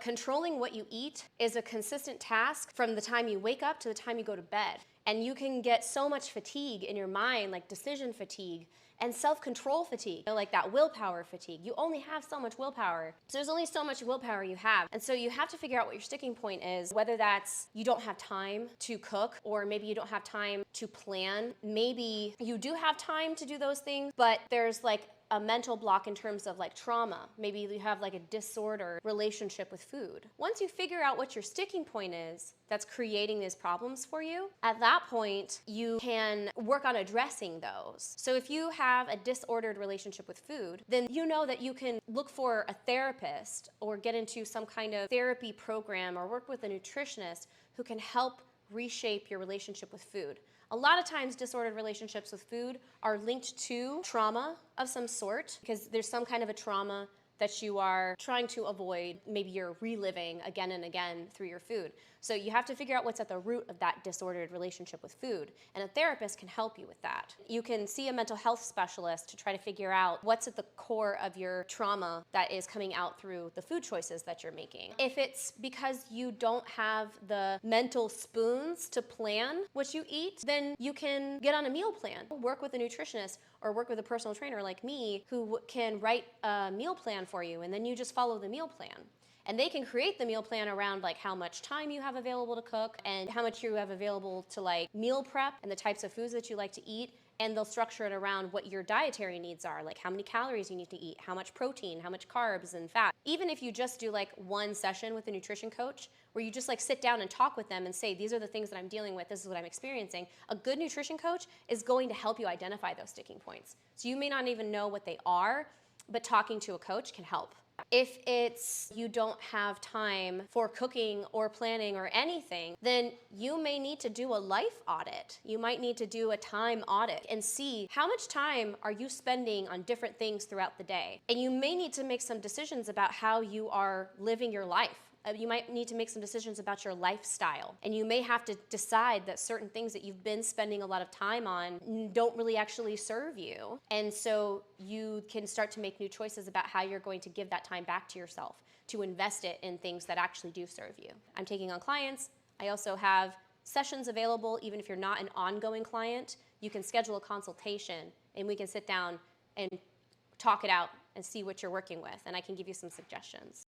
Controlling what you eat is a consistent task from the time you wake up to the time you go to bed. And you can get so much fatigue in your mind, like decision fatigue and self-control fatigue, like that willpower fatigue. You only have so much willpower. So there's only so much willpower you have. And so you have to figure out what your sticking point is, whether that's you don't have time to cook, or maybe you don't have time to plan. Maybe you do have time to do those things, but there's like a mental block in terms of like trauma. Maybe you have like a disordered relationship with food. Once you figure out what your sticking point is that's creating these problems for you, at that point, you can work on addressing those. So if you have a disordered relationship with food, then you know that you can look for a therapist or get into some kind of therapy program or work with a nutritionist who can help reshape your relationship with food. A lot of times disordered relationships with food are linked to trauma of some sort, because there's some kind of a trauma that you are trying to avoid. Maybe you're reliving again and again through your food. So you have to figure out what's at the root of that disordered relationship with food, and a therapist can help you with that. You can see a mental health specialist to try to figure out what's at the core of your trauma that is coming out through the food choices that you're making. If it's because you don't have the mental spoons to plan what you eat, then you can get on a meal plan. Work with a nutritionist or work with a personal trainer like me who can write a meal plan for you, and then you just follow the meal plan. And they can create the meal plan around like how much time you have available to cook and how much you have available to like meal prep and the types of foods that you like to eat. And they'll structure it around what your dietary needs are, like how many calories you need to eat, how much protein, how much carbs and fat. Even if you just do like one session with a nutrition coach where you just like sit down and talk with them and say, these are the things that I'm dealing with, this is what I'm experiencing, a good nutrition coach is going to help you identify those sticking points. So you may not even know what they are, but talking to a coach can help. If it's you don't have time for cooking or planning or anything, then you may need to do a life audit. You might need to do a time audit and see how much time are you spending on different things throughout the day. And you may need to make some decisions about how you are living your life. You might need to make some decisions about your lifestyle. And you may have to decide that certain things that you've been spending a lot of time on don't really actually serve you. And so you can start to make new choices about how you're going to give that time back to yourself, to invest it in things that actually do serve you. I'm taking on clients. I also have sessions available. Even if you're not an ongoing client, you can schedule a consultation and we can sit down and talk it out and see what you're working with. And I can give you some suggestions.